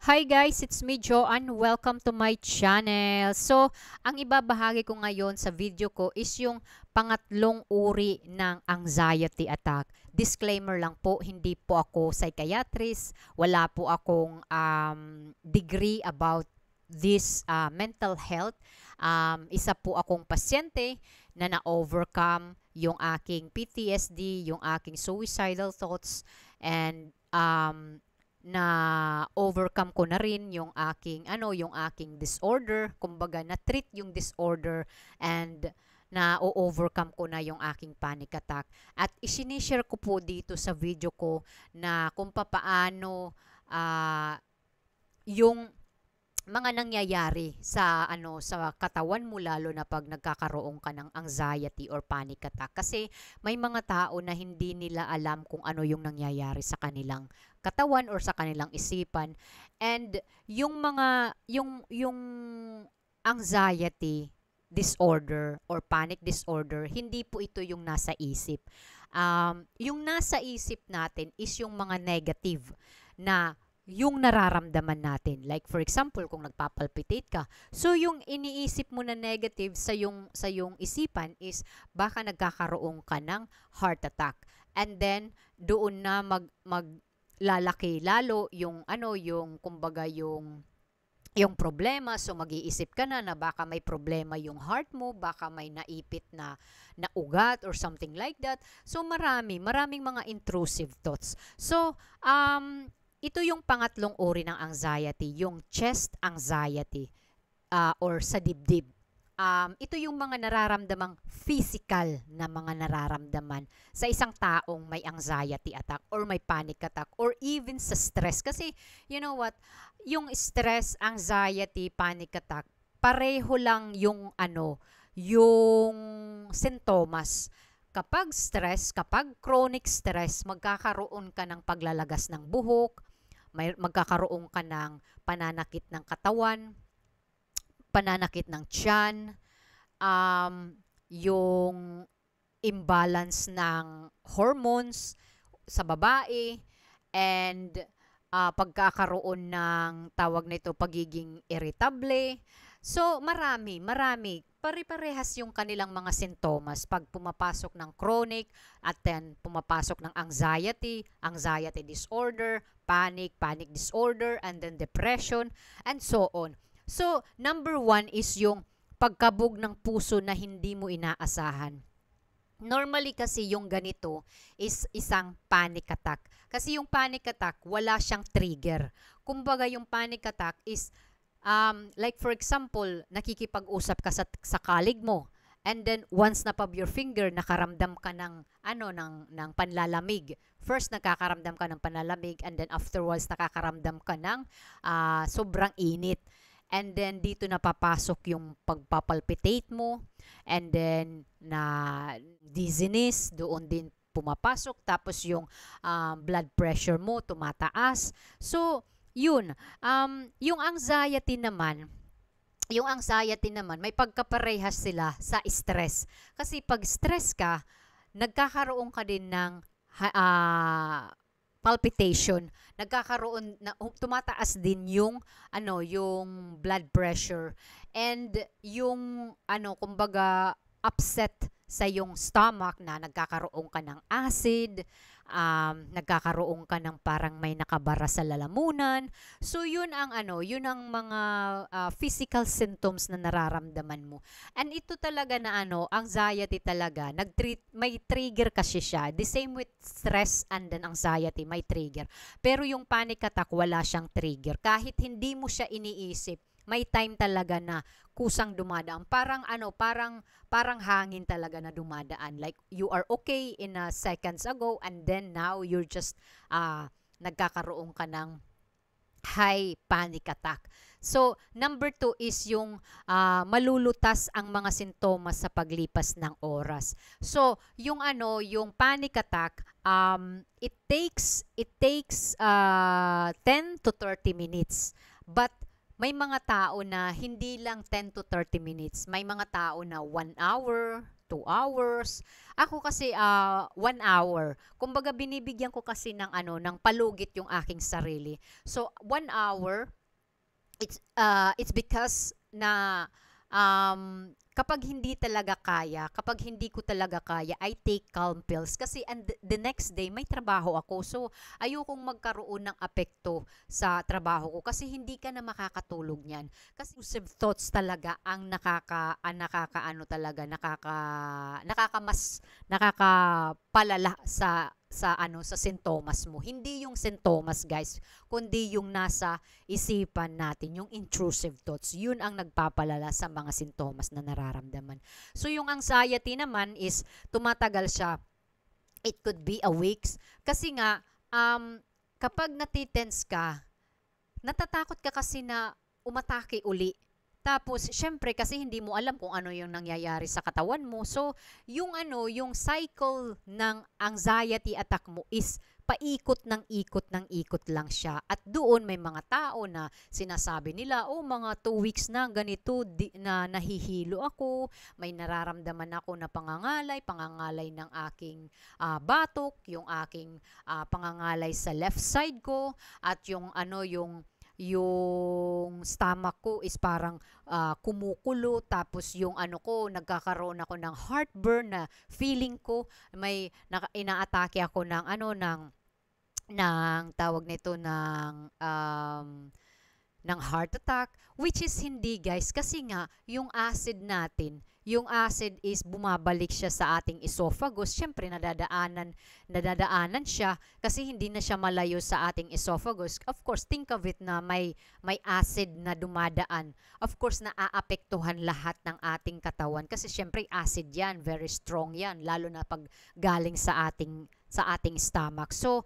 Hi guys, it's me Joanne. Welcome to my channel. So, ang ibabahagi ko ngayon sa video ko is yung pangatlong uri ng anxiety attack. Disclaimer lang po, hindi po ako psychiatrist. Wala po akong degree about this mental health. Isa po akong pasyente na na-overcome yung aking PTSD, yung aking suicidal thoughts, and na overcome ko na rin yung aking disorder, kumbaga na treat yung disorder, and na overcome ko na yung aking panic attack. At isinishare ko po dito sa video ko na kung papaano yung mga nangyayari sa katawan mo, lalo na pag nagkakaroon ka ng anxiety or panic attack, kasi may mga tao na hindi nila alam kung ano yung nangyayari sa kanilang katawan or sa kanilang isipan. And yung anxiety disorder or panic disorder, hindi po ito yung nasa isip. Yung nasa isip natin is yung mga negative na yung nararamdaman natin. Like for example, kung nagpapalpitate ka, so yung iniisip mo na negative sa yung isipan is baka nagkakaroon ka ng heart attack. And then doon na maglalaki lalo yung kumbaga yung problema. So mag-iisip ka na baka may problema yung heart mo, baka may naipit na ugat or something like that. So maraming mga intrusive thoughts. So ito yung pangatlong uri ng anxiety, yung chest anxiety, or sa dibdib. Ito yung mga nararamdamang physical na mga nararamdaman sa isang taong may anxiety attack or may panic attack or even sa stress. Kasi, you know what, yung stress, anxiety, panic attack, pareho lang yung sintomas. Kapag stress, kapag chronic stress, magkakaroon ka ng paglalagas ng buhok, magkakaroon ka ng pananakit ng katawan, pananakit ng tiyan, yung imbalance ng hormones sa babae, and pagkakaroon ng tawag nito pagiging irritable. So marami, pare-parehas yung kanilang mga sintomas pag pumapasok ng chronic, at then pumapasok ng anxiety disorder, panic disorder, and then depression, and so on. So, number one is yung pagkabog ng puso na hindi mo inaasahan. Normally kasi yung ganito is isang panic attack. Kasi yung panic attack, wala siyang trigger. Kumbaga yung panic attack is like for example, nakikipag-usap ka sa colleague mo, and then once na pab your finger, nakaramdam ka ng panlalamig. First nakakaramdam ka ng panlalamig, and then afterwards nakakaramdam ka ng sobrang init. And then dito napapasok yung pagpapalpitate mo, and then na dizziness doon din pumapasok, tapos yung blood pressure mo tumataas. So yun, yung anxiety naman, may pagkaparehas sila sa stress. Kasi pag stress ka, nagkakaroon ka din ng palpitation. Tumataas din yung blood pressure, and yung kumbaga upset sa yung stomach, na nagkakaroon ka ng acid, nagkakaroon ka ng parang may nakabara sa lalamunan. So yun ang mga physical symptoms na nararamdaman mo. And ito talaga na anxiety talaga, may trigger kasi siya. The same with stress and then anxiety, may trigger. Pero yung panic attack, wala siyang trigger. Kahit hindi mo siya iniisip, may time talaga na kusang dumadaan. Parang hangin talaga na dumadaan. Like you are okay in seconds ago, and then now you're just nagkakaroon ka ng high panic attack. So, number 2 is yung malulutas ang mga sintomas sa paglipas ng oras. So, yung panic attack, it takes 10 to 30 minutes. But may mga tao na hindi lang 10 to 30 minutes. May mga tao na 1 hour, 2 hours. Ako kasi 1 hour. Kumbaga binibigyan ko kasi ng ng palugit yung aking sarili. So 1 hour, it's because na kapag hindi talaga kaya, kapag hindi ko talaga kaya, I take calm pills kasi and the next day may trabaho ako. So ayokong magkaroon ng apekto sa trabaho ko kasi hindi ka na makakatulog niyan. Kasi intrusive thoughts talaga ang nakakaano talaga, nakakapalala sa sintomas mo. Hindi yung sintomas, guys, kundi yung nasa isipan natin, yung intrusive thoughts. Yun ang nagpapalala sa mga sintomas na nararamdaman. So yung anxiety naman is tumatagal siya. It could be a weeks kasi nga kapag natitense ka, natatakot ka kasi na umatake uli. Tapos, syempre, kasi hindi mo alam kung ano yung nangyayari sa katawan mo. So, yung cycle ng anxiety attack mo is paikot ng ikot lang siya. At doon may mga tao na sinasabi nila, oh, mga 2 weeks na ganito na nahihilo ako, may nararamdaman ako na pangangalay ng aking batok, yung aking pangangalay sa left side ko, at yung stomach ko is parang kumukulo, tapos yung nagkakaroon ako ng heartburn na feeling ko may inaatake ako ng tawag nito ng heart attack, which is hindi, guys, kasi nga yung acid is bumabalik siya sa ating esophagus. Syempre nadadaanan siya kasi hindi na siya malayo sa ating esophagus. Of course, think of it na may acid na dumadaan. Of course, naaapektuhan lahat ng ating katawan kasi syempre acid yan, very strong yan, lalo na pag galing sa ating stomach. So,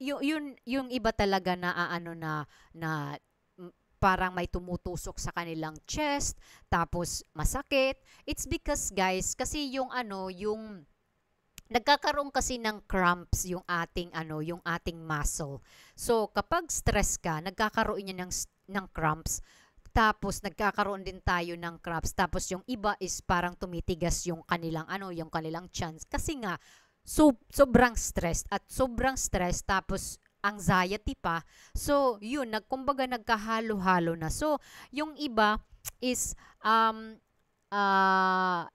yung iba talaga na parang may tumutusok sa kanilang chest, tapos masakit. It's because, guys, kasi yung nagkakaroon kasi ng cramps yung ating muscle. So, kapag stress ka, nagkakaroon niya ng cramps. Tapos nagkakaroon din tayo ng cramps. Tapos yung iba is parang tumitigas yung kanilang chance kasi nga sobrang stress tapos anxiety pa. So, yun, kumbaga nagkahalo-halo na. So, yung iba is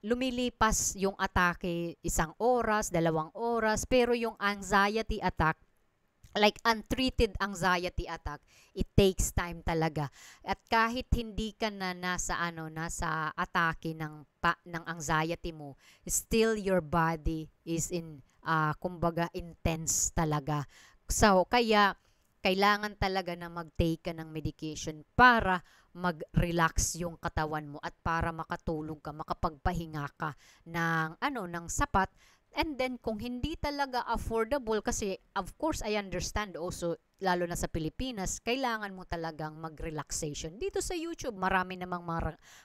lumilipas yung atake 1 oras, 2 oras, pero yung anxiety attack, like untreated anxiety attack, it takes time talaga. At kahit hindi ka na nasa atake ng anxiety mo, still your body is kumbaga intense talaga. So, kaya kailangan talaga na mag-take ka ng medication para mag-relax yung katawan mo at para makatulog ka, makapagpahinga ka ng sapat. And then, kung hindi talaga affordable, kasi of course, I understand also, lalo na sa Pilipinas, kailangan mo talagang mag-relaxation. Dito sa YouTube, marami namang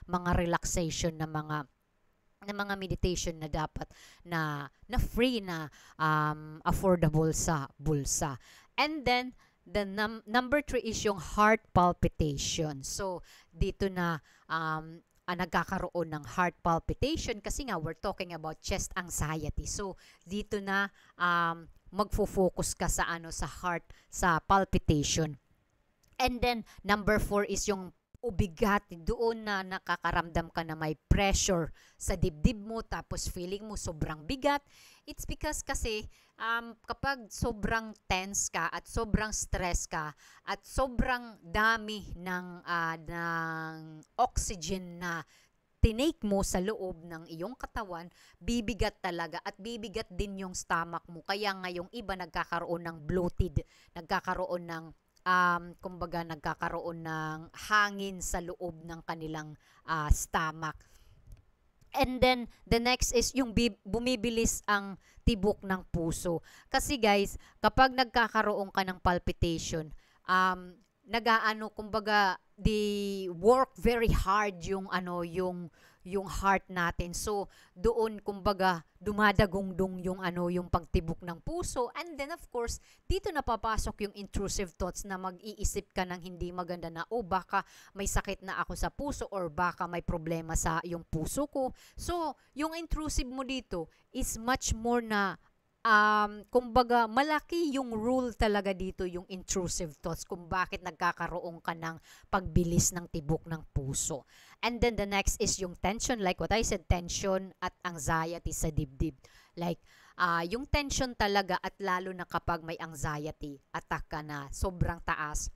mga relaxation na mga meditation na dapat na free na affordable sa bulsa. And then the number 3 is yung heart palpitation. So dito na nagkakaroon ng heart palpitation kasi nga we're talking about chest anxiety. So dito na magfo-focus ka sa heart, sa palpitation. And then number 4 is yung ubigat, doon na nakakaramdam ka na may pressure sa dibdib mo, tapos feeling mo sobrang bigat. It's because kasi kapag sobrang tense ka at sobrang stress ka at sobrang dami ng oxygen na tinake mo sa loob ng iyong katawan, bibigat talaga at bibigat din yung stomach mo. Kaya nga yung iba nagkakaroon ng bloated, nagkakaroon ng kumbaga nagkakaroon ng hangin sa loob ng kanilang stomach. And then, the next is yung bumibilis ang tibok ng puso. Kasi guys, kapag nagkakaroon ka ng palpitation, kumbaga, they work very hard yung yung heart natin. So, doon kumbaga dumadagongdong yung yung pagtibok ng puso. And then of course, dito napapasok yung intrusive thoughts na mag-iisip ka ng hindi maganda na, oh, baka may sakit na ako sa puso or baka may problema sa yung puso ko. So, yung intrusive mo dito is much more na kumbaga, malaki yung rule talaga dito, yung intrusive thoughts, kung bakit nagkakaroon ka ng pagbilis ng tibok ng puso. And then the next is yung tension, like what I said, tension at anxiety sa dibdib. Like, yung tension talaga at lalo na kapag may anxiety, attack ka na, sobrang taas,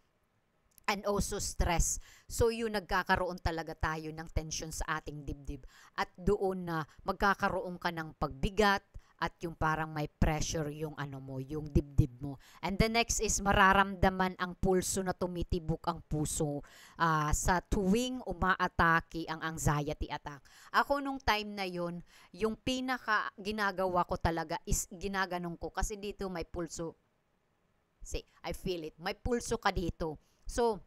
and also stress. So, yun, nagkakaroon talaga tayo ng tension sa ating dibdib. At doon na magkakaroon ka ng pagbigat, at yung parang may pressure yung yung dibdib mo. And the next is mararamdaman ang pulso na tumitibok ang puso sa tuwing umaatake ang anxiety attack. Ako nung time na yun, yung pinaka ginagawa ko talaga is ginaganong ko kasi dito may pulso. See, I feel it. May pulso ka dito. So,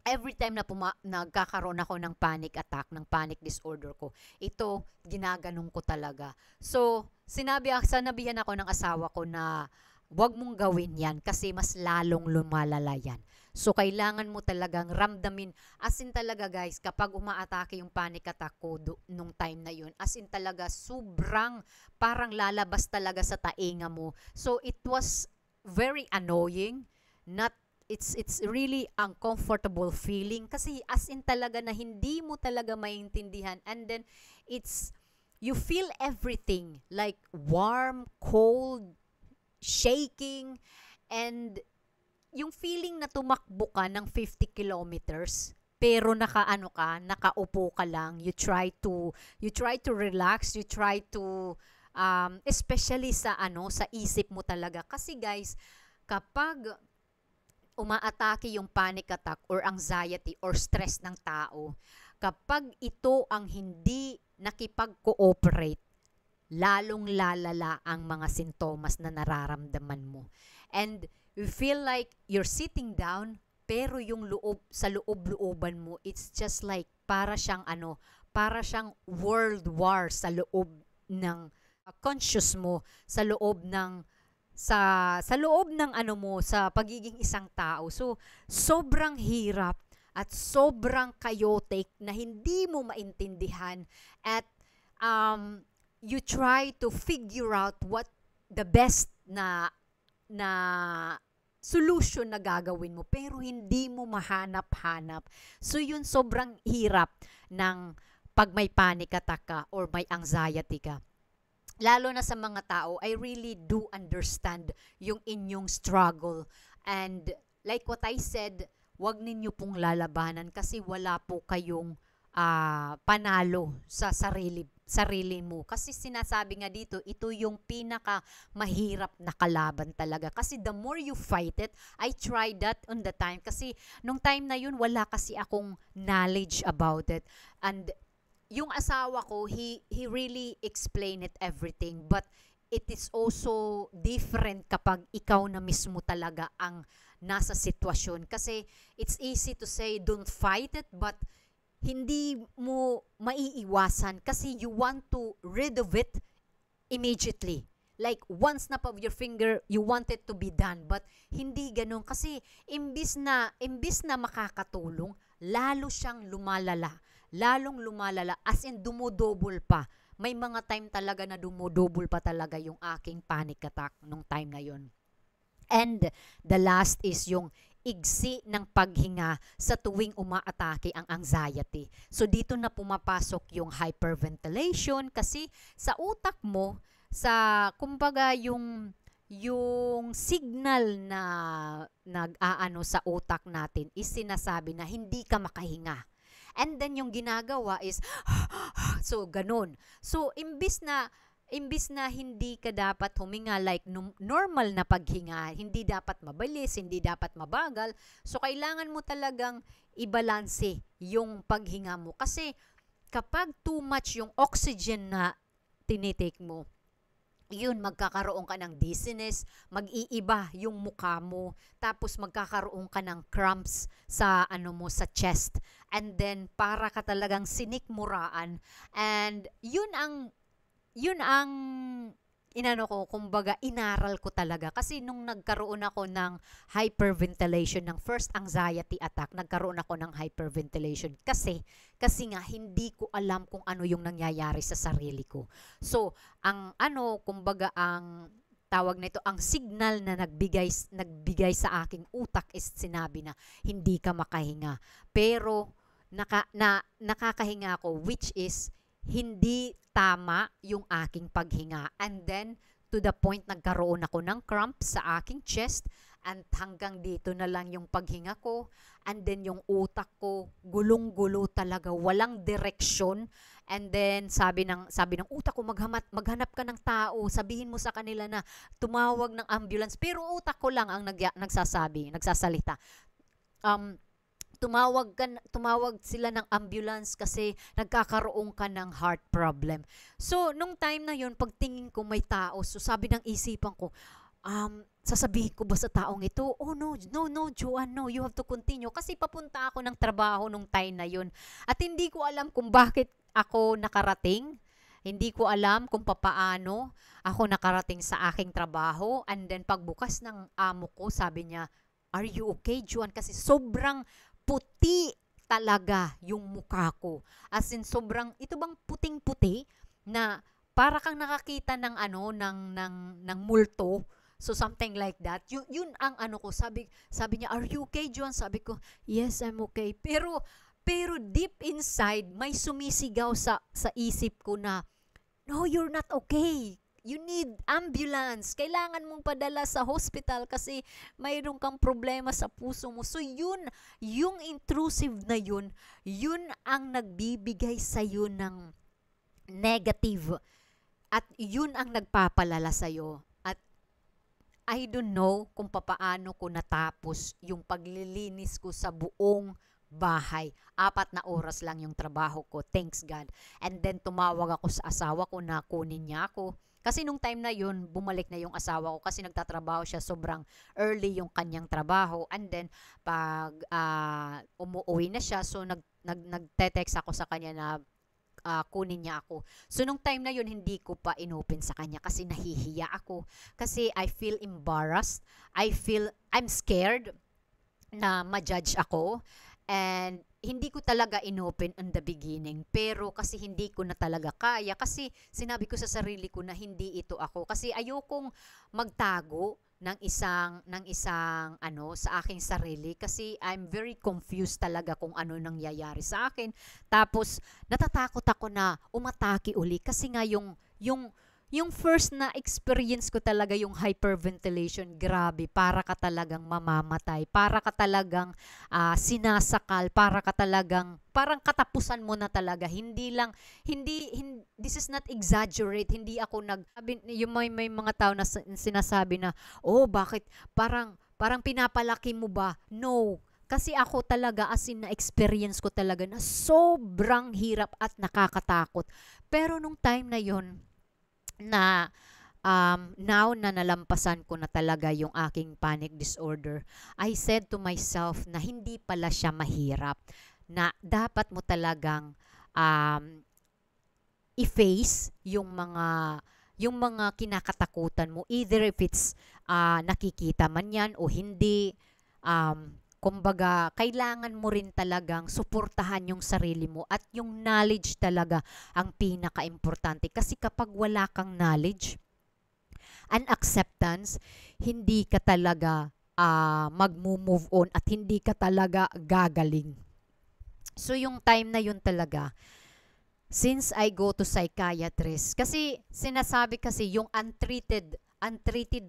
every time na nagkakaroon ako ng panic attack, ng panic disorder ko, ito, ginaganong ko talaga. So, sanabihan ako ng asawa ko na wag mong gawin yan kasi mas lalong lumalala yan. So, kailangan mo talagang ramdamin. As in talaga guys, kapag umaatake yung panic attack ko nung time na yun, as in talaga sobrang parang lalabas talaga sa tainga mo. So, it was very annoying, it's really uncomfortable feeling kasi as in talaga na hindi mo talaga maintindihan, and then you feel everything like warm, cold, shaking, and yung feeling na tumakbo ka ng 50 kilometers pero nakaupo ka lang, you try to relax, you try to especially sa sa isip mo talaga kasi guys, kapag umaatake yung panic attack or anxiety or stress ng tao, kapag ito ang hindi nakipag-cooperate, lalong lalala ang mga sintomas na nararamdaman mo. And you feel like you're sitting down, pero yung sa loob-looban mo, it's just like para siyang world war sa loob ng conscious mo, sa loob ng sa pagiging isang tao. So, sobrang hirap at sobrang chaotic na hindi mo maintindihan at you try to figure out what the best na solution na gagawin mo pero hindi mo mahanap-hanap. So, yun sobrang hirap ng pag may panic attack ka or may anxiety ka. Lalo na sa mga tao, I really do understand yung inyong struggle. And like what I said, wag ninyo pong lalabanan kasi wala po kayong panalo sa sarili mo. Kasi sinasabi nga dito, ito yung pinaka mahirap na kalaban talaga. Kasi the more you fight it, I tried that on the time. Kasi nung time na yun, wala kasi akong knowledge about it. And yung asawa ko, he really explained it everything, but it is also different kapag ikaw na mismo talaga ang nasa sitwasyon. Kasi it's easy to say, don't fight it, but hindi mo maiiwasan kasi you want to rid of it immediately. Like, one snap of your finger, you want it to be done. But hindi ganun. Kasi imbis na makakatulong, lalo siyang lumalala. Lalong lumalala, as in dumodouble pa. May mga time talaga na dumodouble pa talaga yung aking panic attack nung time na yun. And the last is yung igsi ng paghinga sa tuwing umaatake ang anxiety. So dito na pumapasok yung hyperventilation kasi sa utak mo, kumbaga yung signal na nag-aano sa utak natin is sinasabi na hindi ka makahinga. And then yung ginagawa is so ganun. So imbis na hindi ka dapat huminga like normal na paghinga, hindi dapat mabilis, hindi dapat mabagal. So kailangan mo talagang ibalanse yung paghinga mo kasi kapag too much yung oxygen na tinitake mo, yun, magkakaroon ka ng dizziness, mag-iiba yung mukha mo, tapos magkakaroon ka ng cramps sa ano mo, sa chest, and then para ka talagang sinikmuraan, and yun ang inano ko, kumbaga inaral ko talaga kasi nung nagkaroon ako ng hyperventilation, ng first anxiety attack, nagkaroon ako ng hyperventilation kasi nga hindi ko alam kung ano yung nangyayari sa sarili ko. So, ang ano, kumbaga ang tawag nito, ang signal na nagbigay sa aking utak is sinabi na hindi ka makahinga. Pero nakakahinga ako, which is hindi tama yung aking paghinga. And then, to the point, nagkaroon ako ng cramp sa aking chest, and hanggang dito na lang yung paghinga ko. And then, yung utak ko, gulong-gulo talaga, walang direksyon. And then, sabi ng utak ko, maghanap ka ng tao, sabihin mo sa kanila na tumawag ng ambulance. Pero utak ko lang ang nagsasalita. Um, tumawag sila ng ambulance kasi nagkakaroon ka ng heart problem. So, nung time na yun, pagtingin ko may tao, so sabi ng isipan ko, sasabihin ko ba sa taong ito? Oh no, no, no, Joanne, no, you have to continue. Kasi papunta ako ng trabaho nung time na yun. At hindi ko alam kung bakit ako nakarating. Hindi ko alam kung papaano ako nakarating sa aking trabaho. And then pagbukas ng amo ko, sabi niya, "Are you okay, Joanne?" Kasi sobrang puti talaga yung mukha ko. As in, ito bang puting-puti na para kang nakakita ng ano, ng multo. So, something like that. Yun ang ano ko. Sabi niya, "Are you okay, John?" Sabi ko, "Yes, I'm okay." Pero deep inside, may sumisigaw sa isip ko na, "No, you're not okay. You need ambulance. Kailangan mong padala sa hospital kasi mayroon kang problema sa puso mo." So yung intrusive na yun ang nagbibigay sa'yo ng negative. At yun ang nagpapalala sa'yo. At I don't know kung papaano ko natapos yung paglilinis ko sa buong bahay. 4 na oras lang yung trabaho ko. Thanks God. And then tumawag ako sa asawa ko na kunin niya ako. Kasi nung time na yun, bumalik na yung asawa ko kasi nagtatrabaho siya, sobrang early yung kanyang trabaho. And then, pag umuwi na siya, so nagte-text ako sa kanya na kunin niya ako. So, nung time na yun, hindi ko pa inopen sa kanya kasi nahihiya ako. Kasi I feel embarrassed. I'm scared na ma-judge ako. And hindi ko talaga inopen in the beginning, pero kasi hindi ko na talaga kaya, kasi sinabi ko sa sarili ko na hindi ito ako, kasi ayokong magtago ng isang ano sa aking sarili, kasi I'm very confused talaga kung ano nangyayari sa akin. Tapos natatakot ako na umatake uli kasi nga yung first na experience ko talaga yung hyperventilation, grabe, para ka talagang mamamatay, para ka talagang sinasakal, para ka talagang, parang katapusan mo na talaga. Hindi, this is not exaggerate, hindi ako yung may mga tao na sinasabi na, "Oh, bakit, parang pinapalaki mo ba?" No, kasi ako talaga, as in, na-experience ko talaga na sobrang hirap at nakakatakot. Pero nung time na yon na now na nalampasan ko na talaga yung aking panic disorder, I said to myself na hindi pala siya mahirap, na dapat mo talagang i-face yung mga kinakatakutan mo, either if it's nakikita man yan o hindi. Kumbaga, kailangan mo rin talagang suportahan yung sarili mo, at yung knowledge talaga ang pinaka-importante. Kasi kapag wala kang knowledge and acceptance, hindi ka talaga mag-move on at hindi ka talaga gagaling. So, yung time na yun talaga, since I go to psychiatrist, kasi sinasabi kasi yung untreated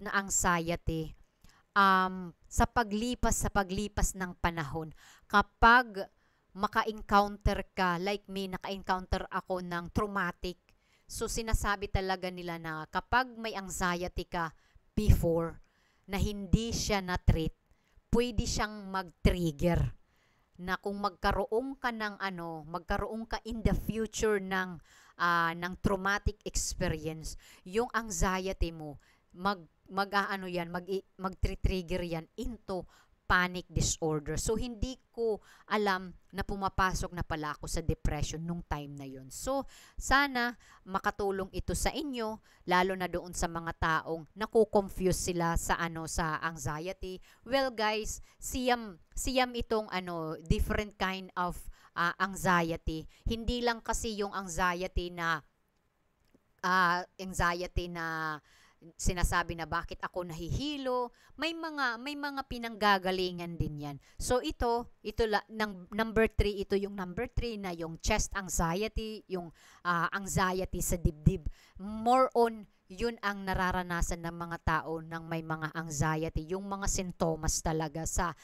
na anxiety, sa paglipas ng panahon, kapag maka-encounter ka, like me, naka-encounter ako ng traumatic, so sinasabi talaga nila na kapag may anxiety ka before, na hindi siya na-treat, pwede siyang mag-trigger na kung magkaroon ka in the future ng ng traumatic experience, yung anxiety mo, mag-aano yan, mag-trigger yan into panic disorder. So, hindi ko alam na pumapasok na pala ako sa depression nung time na yon. So, sana makatulong ito sa inyo, lalo na doon sa mga taong naku-confuse sila sa sa anxiety. Well, guys, siyam itong different kind of anxiety. Hindi lang kasi yung anxiety na sinasabi na bakit ako nahihilo, may mga pinanggagalingan din 'yan. So number 3, ito yung number 3 na yung chest anxiety, yung anxiety sa dibdib. More on yun ang nararanasan ng mga tao ng may mga anxiety, yung mga sintomas talaga sa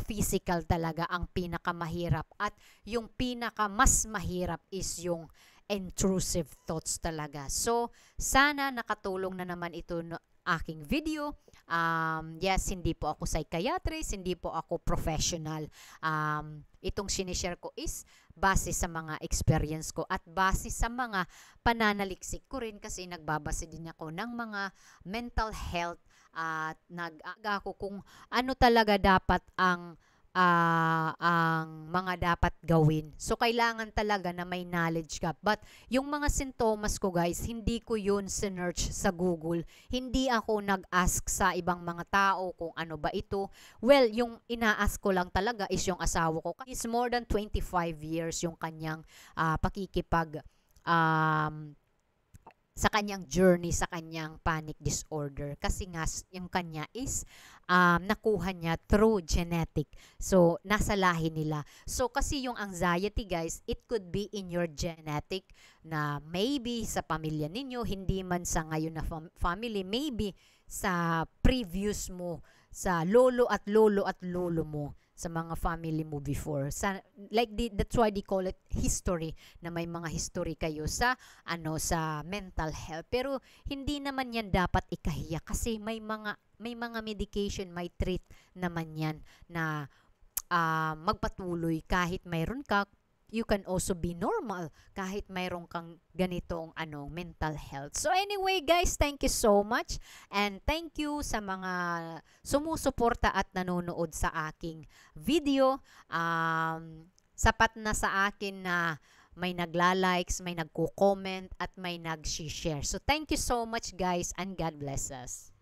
physical talaga ang pinakamahirap, at yung mas mahirap is yung intrusive thoughts talaga. So, sana nakatulong na naman ito aking video. Yes, hindi po ako psychiatrist, hindi po ako professional. Itong sinishare ko is base sa mga experience ko at base sa mga pananaliksik ko rin, kasi nagbabase din ako ng mga mental health at nag-aga ako kung ano talaga dapat ang mga dapat gawin. So, kailangan talaga na may knowledge ka. But, yung mga sintomas ko, guys, hindi ko yun sinearch sa Google. Hindi ako nag-ask sa ibang mga tao kung ano ba ito. Well, yung ina-ask ko lang talaga is yung asawa ko. Is more than 25 years yung kanyang pakikipag sa kanyang journey, sa kanyang panic disorder. Kasi nga, yung kanya is nakuha niya through genetic. So, nasa lahi nila. So, kasi yung anxiety, guys, it could be in your genetic, na maybe sa pamilya ninyo, hindi man sa ngayon na family, maybe sa previous mo, sa lolo at lolo mo, sa mga family mo before. That's why they call it history, na may mga history kayo sa sa mental health. Pero hindi naman yan dapat ikahiya, kasi may mga medication, may treat naman yan na magpatuloy kahit mayroon ka. You can also be normal kahit mayroon kang ganitong mental health. So anyway, guys, thank you so much, and thank you sa mga sumusuporta at nanonood sa aking video. Sapat na sa akin na may nagla-likes, may nagko-comment, at may nag-share. So thank you so much, guys, and God bless us.